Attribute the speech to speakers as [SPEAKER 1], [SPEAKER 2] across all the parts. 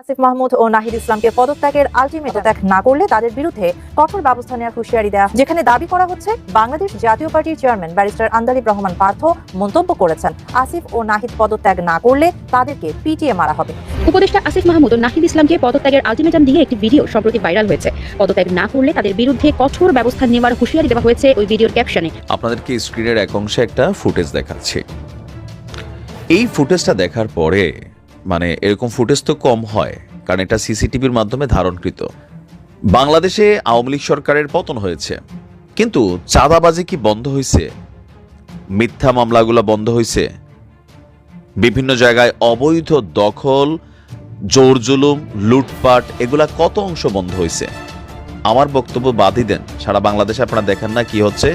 [SPEAKER 1] আসিফ মাহমুদ ও নাহিদ ইসলামকে পদত্যাগের আলটিমেটাম না করলে তাদের বিরুদ্ধে কঠোর ব্যবস্থা নেওয়ার হুঁশিয়ারি দেওয়া, যেখানে দাবি করা হচ্ছে বাংলাদেশ জাতীয় পার্টির চেয়ারম্যান ব্যারিস্টার আন্দালিব রহমান পার্থ মন্তব্য করেছেন আসিফ ও নাহিদ পদত্যাগ না করলে তাদেরকে পিটিয়ে মারা হবে।
[SPEAKER 2] উপদেষ্টা আসিফ মাহমুদ ও নাহিদ ইসলামকে পদত্যাগের আলটিমেটাম দিয়ে একটি ভিডিও সম্প্রতি ভাইরাল হয়েছে। পদত্যাগ না করলে তাদের বিরুদ্ধে কঠোর ব্যবস্থা নেওয়ার হুঁশিয়ারি দেওয়া হয়েছে ওই ভিডিওর ক্যাপশনে।
[SPEAKER 3] আপনাদেরকে স্ক্রিনের এক অংশে একটা ফুটেজ দেখাচ্ছি। এই ফুটেজটা দেখার পরে এরকম ফুটেজ তো কম হয়, কারণ এটা সিসিটিভির মাধ্যমে ধারণকৃত। বাংলাদেশে আওয়ামী লীগ সরকারের পতন হয়েছে, কিন্তু চাঁদাবাজি কি বন্ধ হয়েছে? মিথ্যা মামলাগুলো বন্ধ হয়েছে? বিভিন্ন জায়গায় অবৈধ দখল, জোর জুলুম, লুটপাট, এগুলা কত অংশ বন্ধ হয়েছে? আমার বক্তব্য বাদই দেন। সারা বাংলাদেশে আপনারা দেখেন না কি হচ্ছে?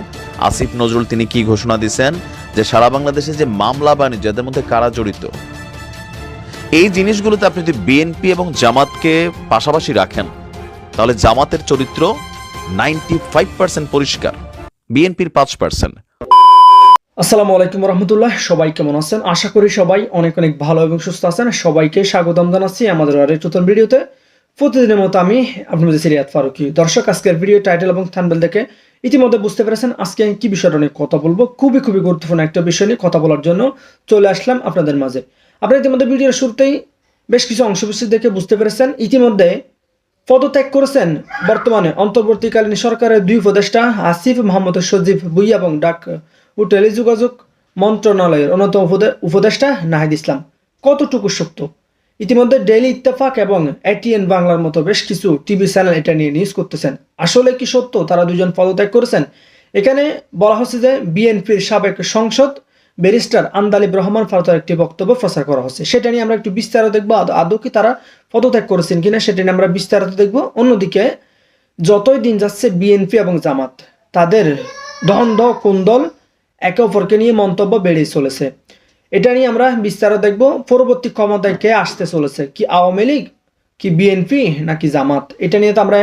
[SPEAKER 3] আসিফ নজরুল তিনি কি ঘোষণা দিয়েছেন যে সারা বাংলাদেশে যে মামলা বাণিজ্য, যাদের মধ্যে কারা জড়িত, এই জিনিসগুলোতে আপনি যদি বিএনপি এবং জামাতকে পাশাপাশি রাখেন, তাহলে জামাতের চরিত্র 95% পরিষ্কার, বিএনপির 5%।
[SPEAKER 4] আসসালামু আলাইকুম রহমতুল্লাহ। সবাই কেমন আছেন? আশা করি সবাই অনেক অনেক ভালো এবং সুস্থ আছেন। সবাইকে স্বাগতম জানাচ্ছি আমাদের আরেকটি নতুন ভিডিওতে। প্রতিদিনের মতো আমি আপনাদের সিরিয়াত ফারুকি। দর্শক, আজকের ভিডিও টাইটেল এবং থাম্বনেল দেখে ইতিমধ্যে বুঝতে পেরেছেন আজকে আমি কি বিষয়টা নিয়ে কথা বলবো। খুবই গুরুত্বপূর্ণ একটা বিষয় নিয়ে কথা বলার জন্য চলে আসলাম আপনাদের মাঝে। আপনারা ইতিমধ্যে ভিডিওর শুরুতেই বেশ কিছু অংশবিশেষ দেখে বুঝতে পেরেছেন ইতিমধ্যে পদত্যাগ করেছেন বর্তমানে অন্তর্বর্তীকালীন সরকারের দুই উপদেষ্টা আসিফ মাহমুদ সজীব ভুইয়া এবং ডাক ও টেলিযোগাযোগ মন্ত্রণালয়ের অন্যতম উপদেষ্টা নাহিদ ইসলাম। কতটুকু সত্য? ইতিমধ্যে ডেইলি ইত্তেফাক এবং এটিএন বাংলার মতো বেশ কিছু টিভি চ্যানেল এটা নিয়ে নিউজ করতেছেন। আসলে কি সত্য তারা দুজন পদত্যাগ করেছেন? এখানে বলা হচ্ছে যে বিএনপির সাবেক সংসদ ব্যারিস্টার আন্দালিব রহমান পার্থর একটি বক্তব্য প্রচার করা হচ্ছে। সেটা নিয়ে আমরা একটু বিস্তারিত দেখবো, আদৌ কি তারা পদত্যাগ করেছেন কিনা সেটা নিয়ে আমরা বিস্তারিত দেখবো। অন্যদিকে যতই দিন যাচ্ছে বিএনপি এবং জামাত তাদের দ্বন্দ্ব কুন্দল একে অপরকে নিয়ে মন্তব্য বেড়েই চলেছে। এটা নিয়ে আমরা বিস্তারিত দেখব। পরবর্তী ক্ষমতায় কে আসতে চলেছে, কি আওয়ামী লীগ, কি বিএনপি নাকি জামাত? এটা নিয়ে তো আমরা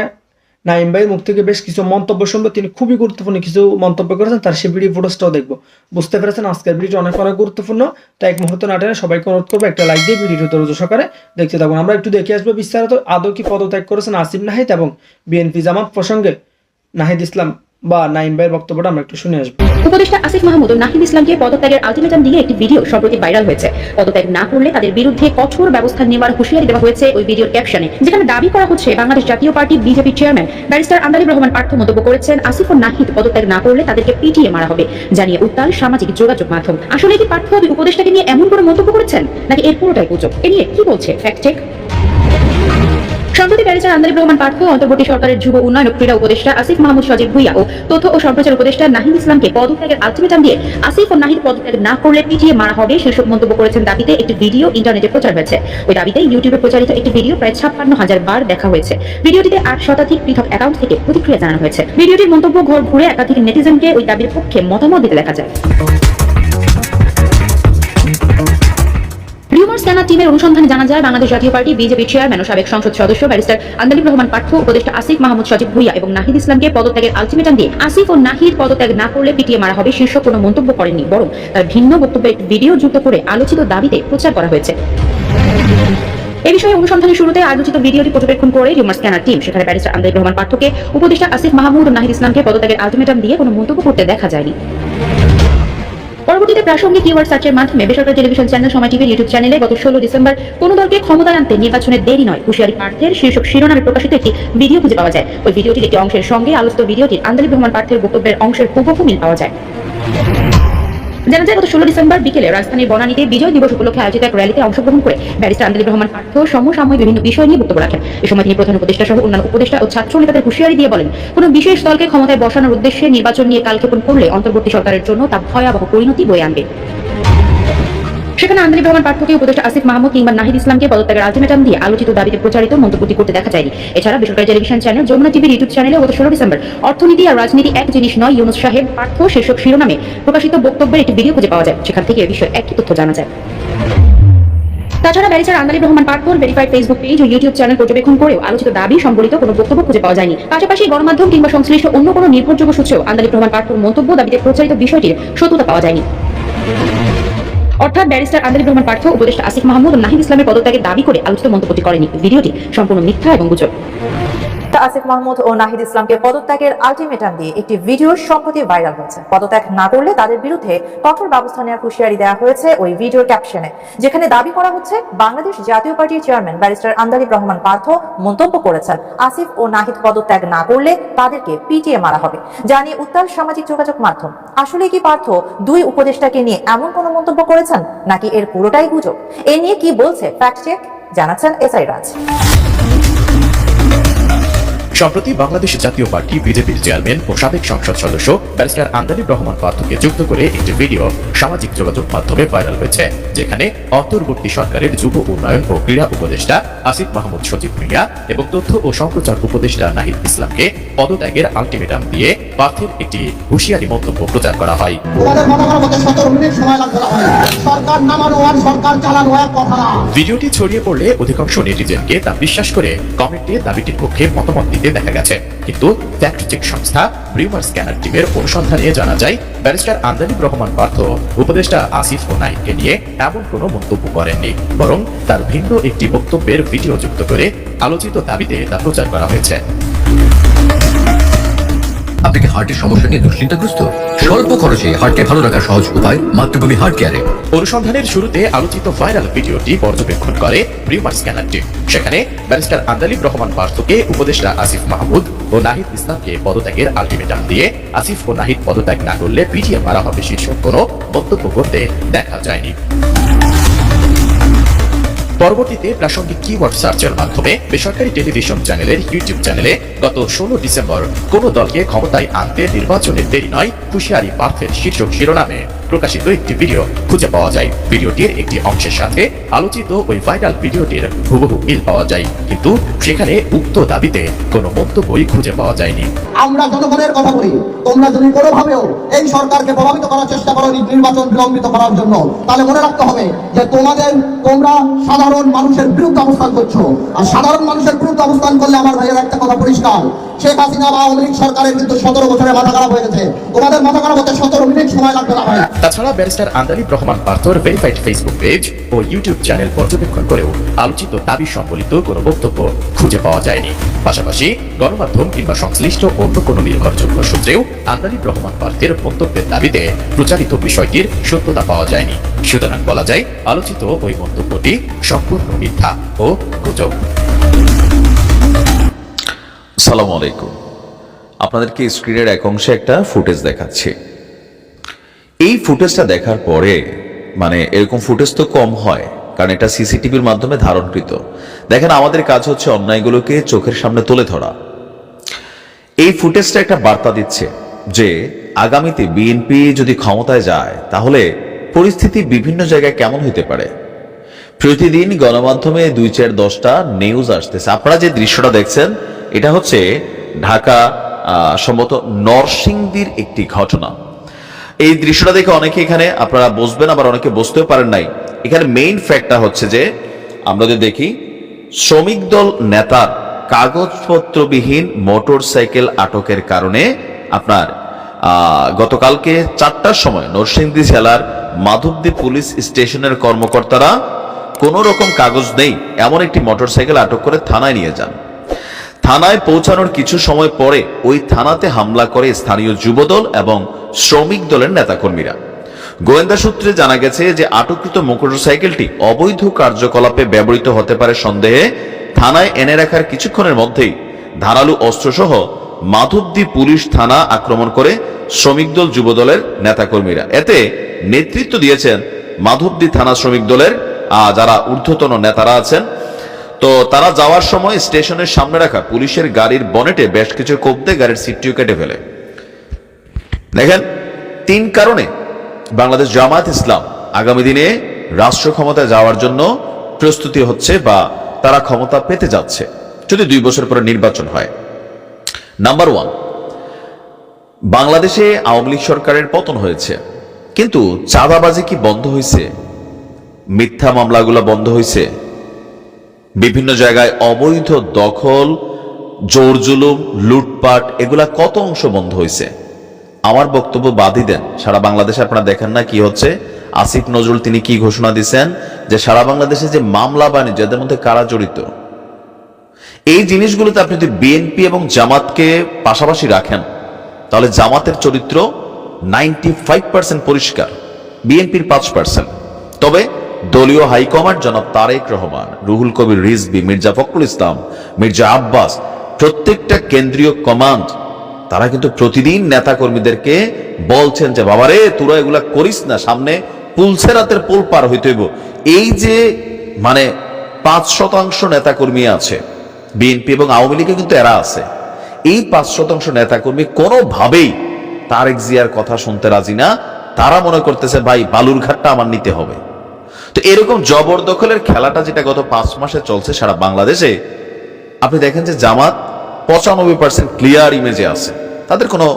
[SPEAKER 4] নাইম ভাইয়ের মুখ থেকে বেশ কিছু মন্তব্য শুনবো। তিনি খুবই গুরুত্বপূর্ণ কিছু মন্তব্য করেছেন, তার সেই ভিডিও ফুটেজটাও দেখবো। বুঝতে পেরেছেন আজকের ভিডিওটা অনেক গুরুত্বপূর্ণ। তাই এক মুহূর্ত না টেনে সবাইকে অনুরোধ করবো একটা লাইক দিয়ে ভিডিওটি ধৈর্য সহকারে দেখতে থাকুন। আমরা একটু দেখে আসবো বিস্তারিত আদৌ কি পদত্যাগ করেছেন আসিফ নাহিদ এবং বিএনপি জামাত প্রসঙ্গে নাহিদ ইসলাম বা নাইম ভাইয়ের বক্তব্যটা আমরা একটু শুনে আসবো।
[SPEAKER 2] উপদেষ্টা আসিফ মাহমুদ ও নাহিদ ইসলামকে পদত্যাগের আলটিমেটাম দিয়ে একটি ভিডিও সম্প্রতি ভাইরাল হয়েছে। পদত্যাগ না করলে তাদের বিরুদ্ধে কঠোর ব্যবস্থা নেওয়ার হুঁশিয়ারি দেওয়া হয়েছে ওই ভিডিওর ক্যাপশনে, যেখানে দাবি করা হচ্ছে বাংলাদেশ জাতীয় party BJP chairman barrister Andalib Rahman Partha মন্তব্য করেছেন আসিফ ও নাহিদ পদত্যাগ না করলে তাদেরকে পিটিয়ে মারা হবে, জানিয়ে উত্তাল সামাজিক যোগাযোগ মাধ্যম। আসলে কি পার্থ ওই উপদেষ্টাকে নিয়ে এমন করে মন্তব্য করেছেন নাকি এর পুরোটাই গুজব? এ নিয়ে কি বলছে ফ্যাক্ট চেক। সম্প্রতি ব্যারিস্টার আন্দালিব রহমান পার্থ অন্তর্বর্তী সরকারের যুব উন্নয়ন ও ক্রীড়া উপদেষ্টা আসিফ মাহমুদ সজীব ভুইয়া ও তথ্য ও সম্প্রচার উপদেষ্টা নাহিদ ইসলামকে পদত্যাগের আলটিমেটাম দিয়ে আসিফ ও নাহিদ পদত্যাগ না করলে পিটিয়ে মারা হবে শীর্ষক মন্তব্য করেছেন দাবিতে একটি ভিডিও ইন্টারনেটে প্রচার হয়েছে। ওই দাবিতে ইউটিউবে প্রচারিত একটি ভিডিও প্রায় 56,000 বার দেখা হয়েছে। ভিডিওটিতে 8 শতাধিক পৃথক অ্যাকাউন্ট থেকে প্রতিক্রিয়া জানানো হয়েছে। ভিডিওটির মন্তব্য ঘর ঘুরে একাধিক নেটিজেনকে ওই দাবির পক্ষে মতামত দিতে দেখা যায়। রিউমার স্ক্যানার টিমের অনুসন্ধানে জানা যায় বাংলাদেশ জাতীয় পার্টি বিজেপি চেয়ারম্যান ও সাবেক সংসদ সদস্য ব্যারিস্টার আন্দালিব রহমান পার্থ উপদেষ্টা আসিফ মাহমুদ সজীব ভুইয়া এবং নাহিদ ইসলামকে পদত্যাগের আলটিমেটাম দিয়ে আসিফ ও নাহিদ পদত্যাগ না করলে পিটিয়ে মারা হবে শীর্ষক কোনো মন্তব্য করেননি, বরং তার ভিন্ন বক্তব্যে একটি ভিডিও যুক্ত করে আলোচিত দাবিতে প্রচার করা হয়েছে। এ বিষয়ে অনুসন্ধানের শুরুতে আলোচিত ভিডিওটি পর্যবেক্ষণ করে রিউমার স্ক্যানার টিম সেখানে ব্যারিস্টার আন্দালিব রহমান পার্থকে উপদেষ্টা আসিফ মাহমুদ ও নাহিদ ইসলামকে পদত্যাগের আলটিমেটাম দিয়ে কোনো মন্তব্য করতে দেখা যায়নি। পরবর্তীতে প্রাসঙ্গিক কিওয়ার্ড সার্চের মাধ্যমে বেসরকারি টেলিভিশন চ্যানেল সময় টিভির ইউটিউব চ্যানেলে গত 16 ডিসেম্বর কোন দলকে ক্ষমতায় আনতে নির্বাচনের দেরি নয় হুঁশিয়ারি পার্থের শীর্ষক শিরোনামে প্রকাশিত একটি ভিডিও খুঁজে পাওয়া যায়। ওই ভিডিওটির একটি অংশের সঙ্গে আলোচিত ভিডিওটির আন্দালিব রহমান পার্থের বক্তব্যের অংশের হুবহু মিল পাওয়া যায়। জানা যায় গত 16 ডিসেম্বর বিকেলে রাজধানীর বনানীতে বিজয় দিবস উপলক্ষে আয়োজিত এক র্যালিতে অংশগ্রহণ করে ব্যারিস্টার আন্দালিব রহমান পার্থ সমসাময়িক বিভিন্ন বিষয় নিয়ে বক্তব্য রাখেন। এ সময় তিনি প্রধান উপদেষ্টা সহ অন্যান্য উপদেষ্টা ও ছাত্র নেতাদের হুঁশিয়ারি দিয়ে বলেন, কোন বিশেষ দলকে ক্ষমতায় বসানোর উদ্দেশ্যে নির্বাচন নিয়ে কালক্ষেপণ করলে অন্তর্বর্তী সরকারের জন্য তা ভয়াবহ পরিণতি বয়ে আনবে। সেখানে আন্দালিব রহমান পার্থকে উপদেষ্টা আসিফ মাহমুদ কিংবা নাহিদ ইসলামকে পদত্যাগের আলটিমেটাম দিয়ে আলোচিত দাবিতে প্রচারিত মন্তব্যটি করতে দেখা যায়নি। এছাড়া বেসরকারি টেলিভিশন চ্যানেল যমুনা টিভির ইউটিউব চ্যানেলে গত 16 ডিসেম্বর অর্থনীতি আর রাজনীতি এক জিনিস নয় ইউনুস সাহেব পার্থ শীর্ষক শিরোনামে প্রকাশিত বক্তব্যের একটি ভিডিও খুঁজে পাওয়া যায়। সেখান থেকে এ বিষয়ে একই তথ্য জানা যায়। তাছাড়া ব্যারিস্টার আন্দালিব রহমান পার্থর ভেরিফাইড ফেসবুক পেজ ও ইউটিউব চ্যানেল পর্যবেক্ষণ করেও আলোচিত দাবি সম্বলিত কোনো বক্তব্য খুঁজে পাওয়া যায়নি। পাশাপাশি গণমাধ্যম কিংবা সংশ্লিষ্ট অন্য কোনো নির্ভরযোগ্য সূত্রেও আন্দালিব রহমান পার্থর মন্তব্য দাবিতে প্রচারিত বিষয়টির সত্যতা পাওয়া যায়নি। অর্থাৎ ব্যারিস্টার আন্দালিব রহমান পার্থ উপদেষ্টা আসিফ মাহমুদ ও নাহিদ ইসলামের পদত্যাগের দাবি করে আলোচিত মন্তব্যটি করেনি। ভিডিওটি সম্পূর্ণ মিথ্যা এবং গুজব।
[SPEAKER 1] আসিফ মাহমুদ ও নাহিদ ইসলামকে পদত্যাগের আলটিমেটাম দিয়ে একটি ভিডিও সম্প্রতি ভাইরাল হয়েছে। পদত্যাগ না করলে তাদের বিরুদ্ধে কঠোর ব্যবস্থা নেওয়ার হুঁশিয়ারি দেওয়া হয়েছে ওই ভিডিওর ক্যাপশনে, যেখানে দাবি করা হচ্ছে বাংলাদেশ জাতীয় পার্টির চেয়ারম্যান ব্যারিস্টার আন্দালিব রহমান পার্থ মন্তব্য করেছেন আসিফ ও নাহিদ পদত্যাগ না করলে তাদেরকে পিটিয়ে মারা হবে। জানিয়ে উত্তাল সামাজিক যোগাযোগ মাধ্যম। আসলে কি পার্থ দুই উপদেষ্টাকে নিয়ে এমন কোনো মন্তব্য করেছেন, নাকি এর পুরোটাই গুজব? এ নিয়ে কি বলছে ফ্যাক্ট চেক জানাচ্ছেন এসআই রাজ।
[SPEAKER 5] সম্প্রতি বাংলাদেশ জাতীয় পার্টি বিজেপির চেয়ারম্যান ও সাবেক সংসদ সদস্য ব্যারিস্টার আন্দালিব রহমান পার্থকে যুক্ত করে একটি ভিডিও সামাজিক যোগাযোগ মাধ্যমে ভাইরাল হয়েছে, যেখানে অন্তর্বর্তী সরকারের যুব উন্নয়ন ও ক্রীড়া উপদেষ্টা আসিফ মাহমুদ সজীব ভুঁইয়া এবং তথ্য ও সম্প্রচার উপদেষ্টা নাহিদ ইসলামকে পদত্যাগের আলটিমেটাম দিয়ে পার্থের একটি হুঁশিয়ারি মন্তব্য প্রচার করা হয়। ভিডিওটি ছড়িয়ে পড়লে অধিকাংশ নেটিজেনকে তা বিশ্বাস করে কমেন্টে দাবিটির পক্ষে মতামত দিতে দেখা গেছে। কিন্তু ফ্যাক্ট চেক সংস্থা রিউমার স্ক্যানার টিমের অনুসন্ধানে জানা যায় ব্যারিস্টার আন্দালিব রহমান পার্থ উপদেষ্টা আসিফ ও নাহিদকে নিয়ে এমন কোনো মন্তব্য করেননি, বরং তার ভিন্ন একটি বক্তব্যের ভিডিও যুক্ত করে আলোচিত দাবিতে তা প্রচার করা হয়েছে।
[SPEAKER 6] আপনি কি হার্টের সমস্যা নিয়ে দুশ্চিন্তাগ্রস্ত? স্বল্প খরচে হার্টকে ভালো রাখার সহজ উপায় মাতৃভূমি হার্ট কেয়ারে।
[SPEAKER 5] অনুসন্ধানের শুরুতে আলোচিত ভাইরাল ভিডিওটি পর্যবেক্ষণ করে রিউমার স্ক্যানার টিম। সেখানে ব্যারিস্টার আন্দালিব রহমান পার্থকে উপদেষ্টা আসিফ মাহমুদ ও নাহিদ ইসলামকে পদত্যাগের আলটিমেটাম দিয়ে আসিফ ও নাহিদ পদত্যাগ না করলে পিটিয়ে মারা হবে শীর্ষক কোনো মন্তব্য করতে দেখা যায়নি। পরবর্তীতে প্রাসঙ্গিক কিওয়ার্ড সার্চের মাধ্যমে বেসরকারি টেলিভিশন চ্যানেলের ইউটিউব চ্যানেলে গত 16 ডিসেম্বর কোন দলকে ক্ষমতায় আনতে নির্বাচনের দেরি নয় হুঁশিয়ারি পার্থের শীর্ষক শিরোনামে প্রকাশিত একটি ভিডিও খুঁজে পাওয়া যায়। ভিডিওটির একটি অংশের সাথে আলোচিত ওই ভাইরাল ভিডিওটির হুবহু মিল পাওয়া যায়, কিন্তু সেখানে উক্ত দাবিতে কোনো মন্তব্যই খুঁজে পাওয়া যায়নি।
[SPEAKER 7] আমরা জনগণের কথা বলি, তোমরা যদি কোনোভাবেও এই সরকারকে প্রভাবিত করার চেষ্টা করো নির্বাচন বিলম্বিত করার জন্য, তাহলে মনে রাখতে হবে যে তোমরা সাধারণ মানুষের বিরুদ্ধে অবস্থান করছো। আর সাধারণ মানুষের বিরুদ্ধে অবস্থান করলে আমার ভাইয়ের একটা কথা পরিষ্কার, শেখ হাসিনা বা আওয়ামী লীগ সরকারের কিন্তু 17 বছরে মাথা খারাপ হয়ে গেছে। তোমাদের মাথা খারাপ হতে 17 মিনিট সময় লাগবে না ভাই।
[SPEAKER 5] তাছাড়া ব্যারিস্টার আন্দালিব রহমান পার্থর ভেরিফাইড ফেসবুক পেজ ও ইউটিউব চ্যানেল পর্যবেক্ষণ করেও আলোচিত দাবি সম্বলিত কোনো বক্তব্য খুঁজে পাওয়া যায়নি। পাশাপাশি গণমাধ্যম কিংবা সংশ্লিষ্ট অন্য কোনো নির্ভরযোগ্য সূত্রেও আন্দালিব রহমান পার্থের মন্তব্যের দাবিতে প্রচারিত বিষয়টির সত্যতা পাওয়া যায়নি। সুতরাং বলা যায় আলোচিত ওই মন্তব্যটি সম্পূর্ণ মিথ্যা ও গুজব।
[SPEAKER 3] আসসালামু আলাইকুম। আপনাদেরকে স্ক্রিনের এক অংশে একটা ফুটেজ দেখাচ্ছি। এই ফুটেজটা দেখার পরে এরকম ফুটেজ তো কম হয়, কারণ এটা সিসিটিভির মাধ্যমে ধারণকৃত। দেখেন, আমাদের কাজ হচ্ছে অন্যায়গুলোকে চোখের সামনে তুলে ধরা। এই ফুটেজটা একটা বার্তা দিচ্ছে যে আগামীতে বিএনপি যদি ক্ষমতায় যায় তাহলে পরিস্থিতি বিভিন্ন জায়গায় কেমন হতে পারে। প্রতিদিন গণমাধ্যমে 2-4-10টা নিউজ আসতেছে। আপনারা যে দৃশ্যটা দেখছেন এটা হচ্ছে ঢাকা সম্ভবত নরসিংদীর একটি ঘটনা। এই দৃশ্যটা দেখে অনেকে এখানে আপনারা বসবেন, আবার অনেকে বসতেও পারেন নাই। এখানে মেইন ফ্যাক্টটা হচ্ছে যে আমরা যদি দেখি শ্রমিক দল নেতার কাগজপত্রবিহীন মোটর সাইকেল আটকের কারণে আপনার গতকালকে 4টার সময় নরসিংদী জেলার মাধবদী পুলিশ স্টেশনের কর্মকর্তারা কোনো রকম কাগজ নেই এমন একটি মোটর সাইকেল আটক করে থানায় নিয়ে যান। থানায় পৌঁছানোর কিছু সময় পরে ওই থানাতে হামলা করে স্থানীয় যুবদল এবং শ্রমিক দলের নেতাকর্মীরা। গোয়েন্দা সূত্রে জানা গেছে যে আটককৃত মোটরসাইকেলটি অবৈধ কার্যকলাপে ব্যবহৃত হতে পারে সন্দেহে থানায় এনে রাখার কিছুক্ষণের মধ্যেই ধারালো অস্ত্রসহ মাধবদী পুলিশ থানা আক্রমণ করে শ্রমিক দল যুবদলের নেতাকর্মীরা। এতে নেতৃত্ব দিয়েছেন মাধবদী থানা শ্রমিক দলের যারা ঊর্ধ্বতন নেতারা আছেন। তো তারা যাওয়ার সময় স্টেশনের সামনে রাখা পুলিশের গাড়ির বনেটে বেশ কিছু কোপ দিয়ে গাড়ির সিটটিও কেটে ফেলে। দেখেন, 3 কারণে বাংলাদেশ জামায়াত ইসলাম আগামী দিনে রাষ্ট্র ক্ষমতায় যাওয়ার জন্য প্রস্তুতি হচ্ছে বা তারা ক্ষমতা পেতে যাচ্ছে যদি 2 বছর পরে নির্বাচন হয়। নাম্বার 1, বাংলাদেশে আওয়ামী লীগ সরকারের পতন হয়েছে, কিন্তু চাঁদাবাজি কি বন্ধ হয়েছে? মিথ্যা মামলাগুলো বন্ধ হয়েছে? বিভিন্ন জায়গায় অবৈধ দখল, জোর জুলুম, লুটপাট এগুলা কত অংশ বন্ধ হয়েছে? আমার বক্তব্য বাদই দেন, সারা বাংলাদেশে আপনারা দেখেন না কি হচ্ছে? আসিফ নজরুল তিনি কি ঘোষণা দিয়েছেন যে সারা বাংলাদেশে যে মামলা বাণিজ্য এদের মধ্যে কারা জড়িত, এই জিনিসগুলোতে আপনি যদি বিএনপি এবং জামাতকে পাশাপাশি রাখেন তাহলে জামাতের চরিত্র 95% পরিষ্কার, বিএনপির 5%। তবে দলীয় হাইকমান্ড জনাব তারেক রহমান, রুহুল কবির রিজভী, মির্জা ফখরুল ইসলাম, মির্জা আব্বাস, প্রত্যেকটা কেন্দ্রীয় কমান্ড তারা কিন্তু প্রতিদিন নেতা কর্মীদেরকে বলছেন যে বাবারে তোরা এগুলা করিস না, সামনে পুলসেরাতের পোল পার হইতে হইব। এই যে মানে 5% নেতা কর্মী আছে বিএনপি এবং আওয়ামী লীগে, কিন্তু এরা আছে, এই 5% নেতা কর্মী কোনোভাবেই তারেক জিয়ার কথা শুনতে রাজি না। তারা মনে করতেছে ভাই বালুরঘাটটা আমার নিতে হবে। তো এরকম জবরদখলের খেলাটা যেটা গত 5 মাসে চলছে সারা বাংলাদেশে, আপনি দেখেন যে জামাত 95% ক্লিয়ার ইমেজে আছে, তাদের কোনো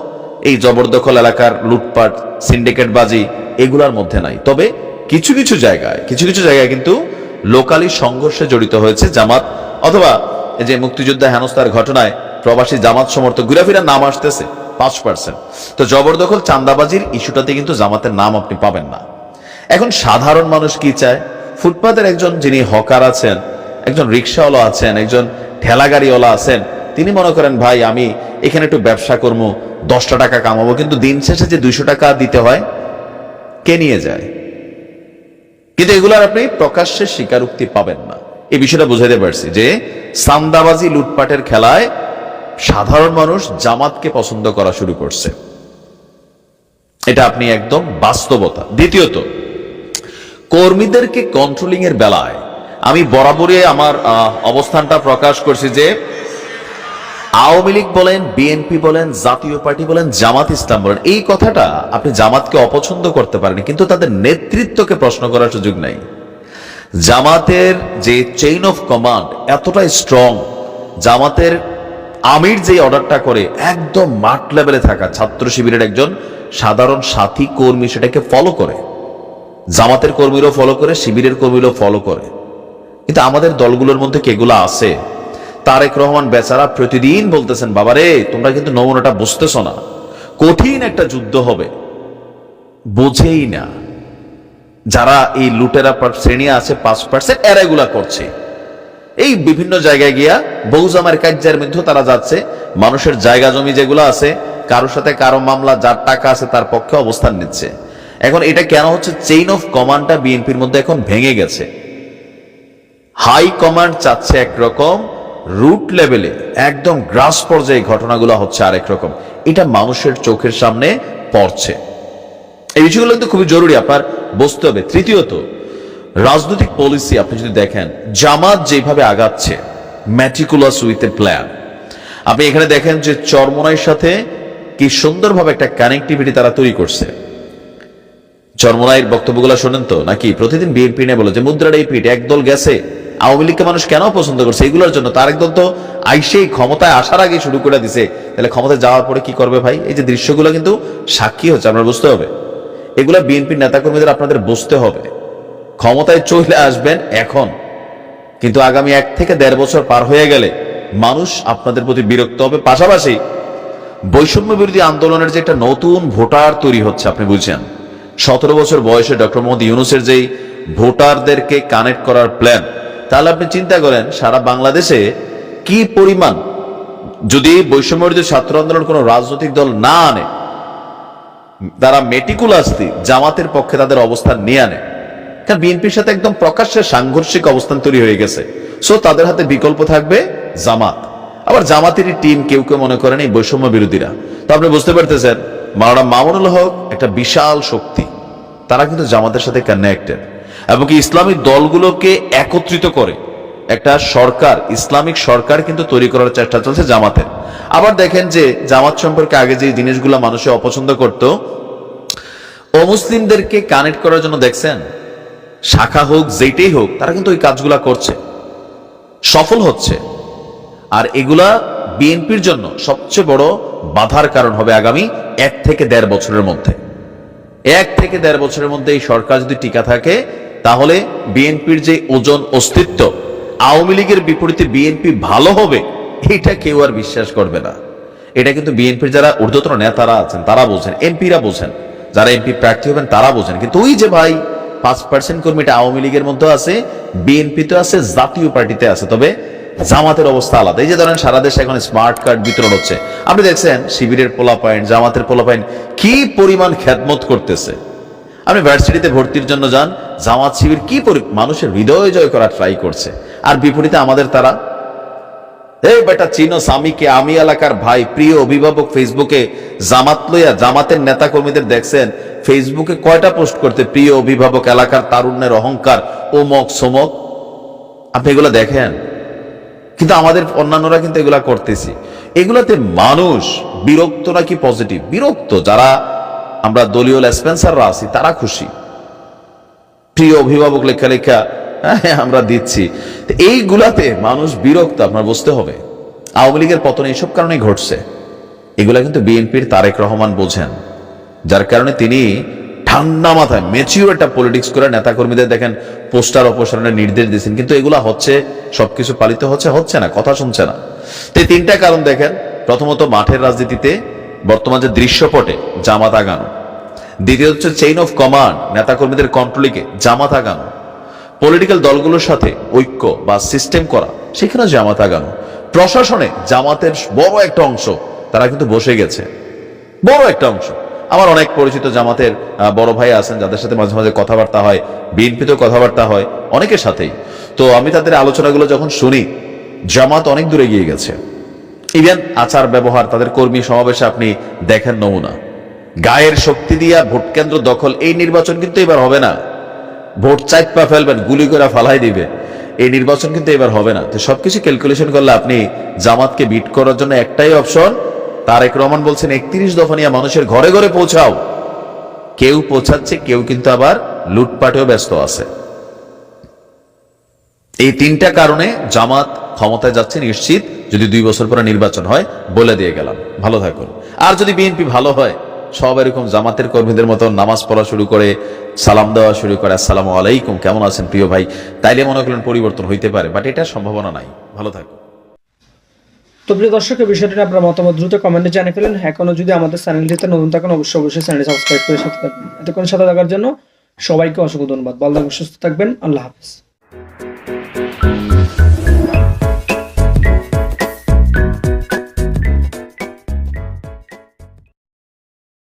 [SPEAKER 3] এই জবরদখল এলাকার লুটপাট সিন্ডিকেটবাজি এগুলার মধ্যে নাই। তবে কিছু কিছু জায়গায় কিন্তু লোকালি সংঘর্ষে জড়িত হয়েছে জামাত, অথবা এই যে মুক্তিযোদ্ধা হেনস্থার ঘটনায় প্রবাসী জামাত সমর্থক ঘুরাফিরা নাম আসতেছে 5%। তো জবরদখল চাঁদাবাজির ইস্যুটাতে কিন্তু জামাতের নাম আপনি পাবেন না। এখন সাধারণ মানুষ কি চায়? ফুটপাতের একজন যিনি হকার আছেন, একজন রিক্সাওয়ালা আছেন, একজন ঠেলাগাড়িওয়ালা আছেন, তিনি মনে করেন ভাই আমি এখানে একটু ব্যবসা করবো, 10টা টাকা কামাবো, কিন্তু দিন শেষে যে 200 টাকা দিতে হয় কে নিয়ে যায়? কিন্তু এগুলার আপনি প্রকাশ্যে স্বীকারোক্তি পাবেন না। এই বিষয়টা বুঝাইতে পারছি যে চাঁদাবাজি লুটপাটের খেলায় সাধারণ মানুষ জামাতকে পছন্দ করা শুরু করছে, এটা আপনি একদম বাস্তবতা। দ্বিতীয়ত, কর্মীদেরকে কন্ট্রোলিং এর বেলায় আমি বরাবরই আমার অবস্থানটা প্রকাশ করছি যে আওয়ামী লীগ বলেন, বিএনপি বলেন, জাতীয় পার্টি বলেন, জামাত ইসলাম বলেন, এই কথাটা আপনি জামাতকে অপছন্দ করতে পারেন, কিন্তু তাদের নেতৃত্বকে প্রশ্ন করার সুযোগ নাই। জামাতের যে চেইন অফ কমান্ড এতটাই স্ট্রং, জামাতের আমির যে অর্ডারটা করে একদম মাঠ লেভেলে থাকা ছাত্র শিবিরের একজন সাধারণ সাথী কর্মী সেটাকে ফলো করে, জামাতের কর্মীরাও ফলো করে, শিবিরের কর্মীরাও ফলো করে। কিন্তু আমাদের দলগুলোর মধ্যে কেগুলা আছে? তারেক রহমান বেচারা প্রতিদিন বলতেছেন বাবারে তোমরা কিন্তু নমুনাটা বুঝতেছ না, কঠিন একটা যুদ্ধ হবে, বোঝেই না। যারা এই লুটেরা শ্রেণী আছে 5%, এরা এগুলা করছে। এই বিভিন্ন জায়গায় গিয়া বহুজামের কার্যের মধ্যে তারা যাচ্ছে, মানুষের জায়গা জমি যেগুলো আছে কারোর সাথে কারো মামলা, যার টাকা আছে তার পক্ষে অবস্থান নিচ্ছে। এখন এটা কেন হচ্ছে? চেইন অফ কমান্ডটা বিএনপির মধ্যে এখন ভেঙে গেছে। হাই কমান্ড চাচ্ছে একরকম, রুট লেভেলে একদম গ্রাস পর্যায়ে ঘটনাগুলো হচ্ছে আরেক রকম। এটা মানুষের চোখের সামনে পড়ছে। এই বিষয়গুলো কিন্তু খুবই জরুরি, আপনার বুঝতে হবে। তৃতীয়ত, রাজনৈতিক পলিসি আপনি যদি দেখেন, জামাত যেভাবে আগাচ্ছে ম্যাটিকুলাস উইথ এ প্ল্যান, আপনি এখানে দেখেন যে চরমোনাইয়ের সাথে কি সুন্দরভাবে একটা কানেক্টিভিটি তারা তৈরি করছে। চরমোনাইয়ের বক্তব্যগুলো শোনেন তো নাকি? প্রতিদিন বিএনপি নিয়ে বলে যে মুদ্রার এই পিঠ, একদল গেছে, আওয়ামী লীগকে মানুষ কেন পছন্দ করছে? এগুলোর জন্য। তার একদল তো আইসেই ক্ষমতায় আসার আগে শুরু করে দিছে, তাহলে ক্ষমতায় যাওয়ার পরে কি করবে ভাই? এই যে দৃশ্যগুলো কিন্তু সাক্ষী হচ্ছে, আপনার বুঝতে হবে। এগুলো বিএনপির নেতাকর্মীদের আপনাদের বুঝতে হবে। ক্ষমতায় চলে আসবেন এখন, কিন্তু আগামী 1 থেকে 1.5 বছর পার হয়ে গেলে মানুষ আপনাদের প্রতি বিরক্ত হবে। পাশাপাশি বৈষম্য বিরোধী আন্দোলনের যে একটা নতুন ভোটার তৈরি হচ্ছে, আপনি বুঝছেন 17 বছর বয়সে ডক্টর মোহাম্মদ ইউনূসের যেই ভোটারদেরকে কানেক্ট করার প্ল্যান, তাহলে আপনি চিন্তা করেন সারা বাংলাদেশে কি পরিমাণ, যদি বৈষম্য বিরোধী ছাত্র আন্দোলন কোনো রাজনৈতিক দল না আনে, তারা মেটিকুলাসলি জামাতের পক্ষে তাদের অবস্থান নিয়ে আনে, কারণ বিএনপির সাথে একদম প্রকাশ্যে সাংঘর্ষিক অবস্থান তৈরি হয়ে গেছে। সো তাদের হাতে বিকল্প থাকবে জামাত। আবার জামাতেরই টিম কেউ কেউ মনে করেন এই বৈষম্য বিরোধীরা। তো আপনি বুঝতে পারতেছেন মাওলানা মামুনুল হক একটা বিশাল শক্তি, তারা কিন্তু জামাতের সাথে কানেক্টেড, এবং কি ইসলামিক দলগুলোকে একত্রিত করে একটা সরকার, ইসলামিক সরকার কিন্তু তৈরি করার চেষ্টা চলছে জামাতের। আবার দেখেন যে জামাত সম্পর্কে আগে যে জিনিসগুলো মানুষে অপছন্দ করত, অমুসলিমদেরকে কানেক্ট করার জন্য দেখছেন শাখা হোক যেটাই হোক, তারা কিন্তু ওই কাজগুলা করছে, সফল হচ্ছে। আর এগুলা বিএনপির জন্য সবচেয়ে বড় বাধার কারণ হবে আগামী 1 থেকে 1.5 বছরের মধ্যে। 1 থেকে 1.5 বছরের মধ্যে এই সরকার যদি টিকা থাকে, তাহলে বিএনপির যে ওজন, অস্তিত্ব, আওয়ামী লীগের বিপরীতে বিএনপি ভালো হবে, এটা কেউ আর বিশ্বাস করবে না। এটা কিন্তু বিএনপির যারা ঊর্ধ্বতন নেতারা আছেন তারা বোঝেন, এমপিরা বোঝেন। যারা এমপি প্রার্থী হবেন তারা বোঝেন। কিন্তু ওই যে ভাই 5% কর্মীটা আওয়ামী লীগের মধ্যে আছে, বিএনপিতে আছে, জাতীয় পার্টিতে আছে, তবে জামাতের অবস্থা আলাদা। এই যে ধরেন সারা দেশে এখন স্মার্ট কার্ড বিতরণ হচ্ছে, আপনি দেখছেন শিবিরের পোলাপাইন, জামাতের পোলাপাইন কি পরিমাণ খেদমত করতেছে। আপনি ভার্সিটিতে ভর্তির জন্য যান, জামাত শিবির কি মানুষের হৃদয় জয় করার ট্রাই করছে, আর বিপরীতে আমাদের তারা এই বেটা চিনো স্বামীকে, আমি এলাকার ভাই, প্রিয় অভিভাবক, ফেসবুকে জামাত লইয়া জামাতের নেতা কর্মীদের দেখছেন ফেসবুকে কয়টা পোস্ট করতে, প্রিয় অভিভাবক, এলাকার তারুণ্যের অহংকার, ওমক সমক, আপনি এগুলো দেখেন। কিন্তু আমাদের অন্যান্যরা কিন্তু এগুলা করতেছি। এগুলাতে মানুষ বিরক্ত নাকি পজিটিভ? বিরক্ত। যারা আমরা দলীয় স্পেন্সাররা আছি তারা খুশি, প্রিয় অভিভাবক লেখা লেখা আমরা দিচ্ছি। এইগুলাতে মানুষ বিরক্ত, আপনার বুঝতে হবে। আওয়ামী লীগের পতন এইসব কারণেই ঘটছে। এগুলা কিন্তু বিএনপির তারেক রহমান বোঝেন, যার কারণে তিনি ঠান্ডা মাথায় ম্যাচিউর একটা পলিটিক্স করে নেতাকর্মীদের দেখেন পোস্টার অপসারণের নির্দেশ দিয়েছেন, কিন্তু এগুলা হচ্ছে, সবকিছু পালিত হচ্ছে না, কথা শুনছে না। তো এই তিনটা কারণ দেখেন। প্রথমত মাঠের রাজনীতিতে বর্তমান যে দৃশ্যপটে জামাত আগানো, দ্বিতীয় হচ্ছে চেইন অফ কমান্ড, নেতাকর্মীদের কন্ট্রোলিংয়ে জামাত আগানো, পলিটিক্যাল দলগুলোর সাথে ঐক্য বা সিস্টেম করা, সেখানে জামাত আগানো, প্রশাসনে জামাতের বড় একটা অংশ তারা কিন্তু বসে গেছে, বড় একটা অংশ। আমার অনেক পরিচিত জামাতের বড় ভাই আছেন যাদের সাথে মাঝে মাঝে কথাবার্তা হয়, বিএনপিতেও কথাবার্তা হয়, অনেকের সাথেই। তো আমি তাদের আলোচনাগুলো যখন শুনি, জামাত অনেক দূরে গিয়ে গেছে। ইভেন আচার ব্যবহার, তাদের কর্মী সমাবেশে আপনি দেখেন নমুনা। গায়ের শক্তি দিয়া ভোট কেন্দ্র দখল, এই নির্বাচন কিন্তু এবার হবে না। ভোট চাইপা ফেলবেন, গুলি করে ফালাই দিবে, এই নির্বাচন কিন্তু এবার হবে না। তো সবকিছু ক্যালকুলেশন করলে আপনি জামাতকে বিট করার জন্য একটাই অপশন, তারেক রহমান বলছেন 31 দফা নিয়ে মানুষের ঘরে ঘরে পৌঁছাও। কেউ পৌঁছাচ্ছে, কেউ কিন্তু আবার লুটপাটেও ব্যস্ত আছে। এই তিনটা কারণে জামাত ক্ষমতায় যাচ্ছে নিশ্চিত, যদি 2 বছর পরে নির্বাচন হয়, বলে দিয়ে গেলাম। ভালো থাকুন। আর যদি বিএনপি ভালো হয়, সব এরকম জামাতের কর্মীদের মতো নামাজ পড়া শুরু করে, সালাম দেওয়া শুরু করে, আসসালামু আলাইকুম, কেমন আছেন প্রিয় ভাই, তাইলে মনে করেন পরিবর্তন হইতে পারে, বাট এটার সম্ভাবনা নাই। ভালো থাকুন।
[SPEAKER 4] তো প্রিয় দর্শক, এই বিষয়টি নিয়ে আপনার মতামত দ্রুত কমেন্টে জানিয়ে ফেলেন। এখনো যদি আমাদের চ্যানেলটিতে নতুন থাকেন, অবশ্যই চ্যানেলটি সাবস্ক্রাইব করে সাথে থাকবেন। এতক্ষণ সাথে থাকার জন্য সবাইকে অসংখ্য ধন্যবাদ। ভালো থাকবেন, সুস্থ থাকবেন। আল্লাহ হাফেজ।